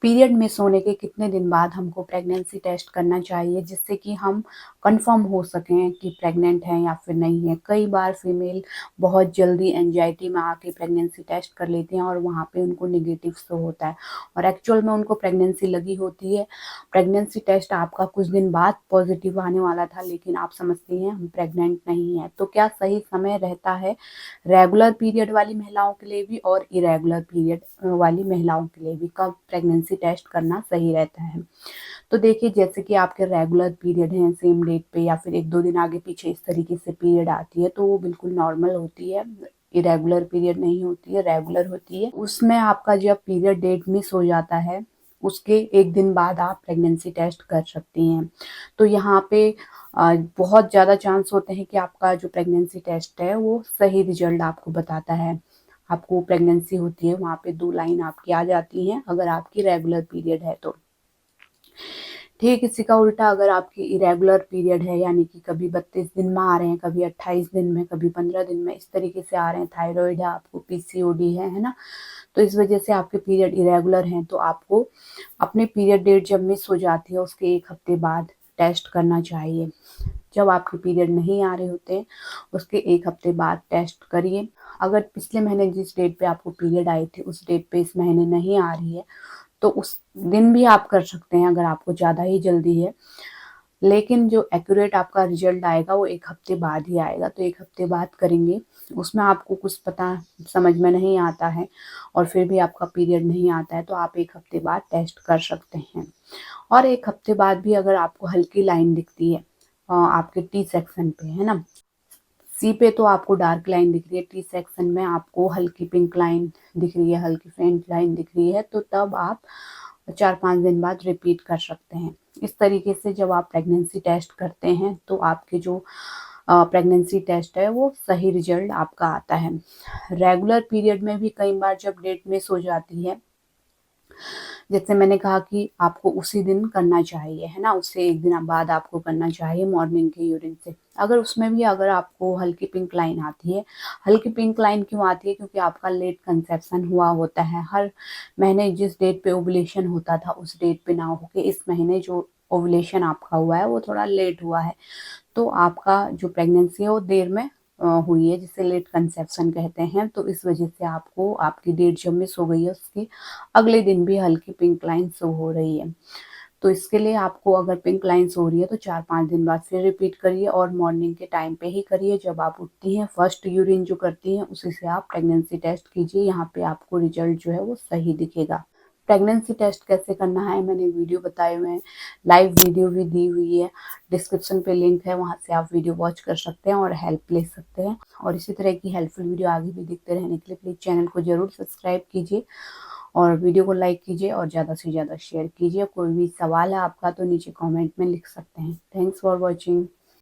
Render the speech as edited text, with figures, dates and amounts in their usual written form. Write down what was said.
Period miss होने के कितने दिन बाद हमको प्रेगनेंसी टेस्ट करना चाहिए, जिससे कि हम कंफर्म हो सकें कि प्रेग्नेंट हैं या फिर नहीं है। कई बार फीमेल बहुत जल्दी एंजाइटी में आके प्रेगनेंसी टेस्ट कर लेती हैं और वहाँ पे उनको नेगेटिव शो होता है और एक्चुअल में उनको प्रेगनेंसी लगी होती है। प्रेगनेंसी टेस्ट आपका कुछ दिन बाद पॉजिटिव आने वाला था, लेकिन आप समझती हैं हम प्रेग्नेंट नहीं है। तो क्या सही समय रहता है रेगुलर पीरियड वाली महिलाओं के लिए भी और इरेगुलर पीरियड वाली महिलाओं के लिए भी, कब प्रेगनेंसी टेस्ट करना सही रहता है? तो देखिए, जैसे कि आपके रेगुलर पीरियड हैं सेम डेट पे या फिर 1-2 दिन आगे पीछे इस तरीके से पीरियड आती है तो वो बिल्कुल नॉर्मल होती है। इरेगुलर पीरियड नहीं होती है, रेगुलर होती है। उसमें आपका जब पीरियड डेट मिस हो जाता है उसके 1 दिन बाद आप प्रेगनेंसी टेस्ट कर सकती हैं। तो यहाँ पे बहुत ज़्यादा चांस होते हैं कि आपका जो प्रेगनेंसी टेस्ट है वो सही रिजल्ट आपको बताता है। आपको प्रेगनेंसी होती है वहाँ पे 2 लाइन आपकी आ जाती हैं अगर आपकी रेगुलर पीरियड है तो। ठीक इसी का उल्टा अगर आपकी इरेगुलर पीरियड है, यानी कि कभी 32 दिन में आ रहे हैं, कभी 28 दिन में, कभी 15 दिन में, इस तरीके से आ रहे हैं, थायराइड है आपको, पीसीओडी है ना, तो इस वजह से आपके पीरियड इरेगुलर हैं, तो आपको अपने पीरियड डेट जब मिस हो जाती है उसके 1 हफ्ते बाद टेस्ट करना चाहिए। जब आपके पीरियड नहीं आ रहे होते उसके 1 हफ्ते बाद टेस्ट करिए। अगर पिछले महीने जिस डेट पे आपको पीरियड आई थी उस डेट पे इस महीने नहीं आ रही है तो उस दिन भी आप कर सकते हैं अगर आपको ज़्यादा ही जल्दी है। लेकिन जो एक्यूरेट आपका रिजल्ट आएगा वो 1 हफ्ते बाद ही आएगा, तो 1 हफ्ते बाद करेंगे। उसमें आपको कुछ पता समझ में नहीं आता है और फिर भी आपका पीरियड नहीं आता है तो आप 1 हफ्ते बाद टेस्ट कर सकते हैं। और 1 हफ्ते बाद भी अगर आपको हल्की लाइन दिखती है आपके टी सेक्शन पे, है ना, सी पे तो आपको डार्क लाइन दिख रही है, टी सेक्शन में आपको हल्की पिंक लाइन दिख रही है, हल्की फेंट लाइन दिख रही है, तो तब आप 4-5 दिन बाद रिपीट कर सकते हैं। इस तरीके से जब आप प्रेगनेंसी टेस्ट करते हैं तो आपके जो प्रेगनेंसी टेस्ट है वो सही रिजल्ट आपका आता है। रेगुलर पीरियड में भी कई बार जब डेट मिस हो जाती है, जैसे मैंने कहा कि आपको उसी दिन करना चाहिए, है ना, उससे 1 दिन बाद आपको करना चाहिए मॉर्निंग के यूरिन से। अगर उसमें भी अगर आपको हल्की पिंक लाइन आती है, हल्की पिंक लाइन क्यों आती है? क्योंकि आपका लेट कंसेप्शन हुआ होता है। हर महीने जिस डेट पे ओव्यूलेशन होता था उस डेट पे ना होके इस महीने जो ओव्यूलेशन आपका हुआ है वो थोड़ा लेट हुआ है, तो आपका जो प्रेगनेंसी है वो देर में हुई है, जिसे लेट कंसेप्शन कहते हैं। तो इस वजह से आपको आपकी डेट जब मिस हो गई है उसके अगले दिन भी हल्की पिंक लाइन शो हो रही है। तो इसके लिए आपको अगर पिंक लाइन शो हो रही है तो 4-5 दिन बाद फिर रिपीट करिए और मॉर्निंग के टाइम पे ही करिए। जब आप उठती हैं फर्स्ट यूरिन जो करती हैं उसी से आप प्रेगनेंसी टेस्ट कीजिए, यहाँ पे आपको रिजल्ट जो है वो सही दिखेगा। प्रेगनेंसी टेस्ट कैसे करना है मैंने वीडियो बताए हुए हैं, लाइव वीडियो भी दी हुई है, डिस्क्रिप्शन पे लिंक है, वहाँ से आप वीडियो वॉच कर सकते हैं और हेल्प ले सकते हैं। और इसी तरह की हेल्पफुल वीडियो आगे भी देखते रहने के लिए प्लीज़ चैनल को ज़रूर सब्सक्राइब कीजिए और वीडियो को लाइक कीजिए और ज़्यादा से ज़्यादा शेयर कीजिए। कोई भी सवाल है आपका तो नीचे कमेंट में लिख सकते हैं। Thanks for watching.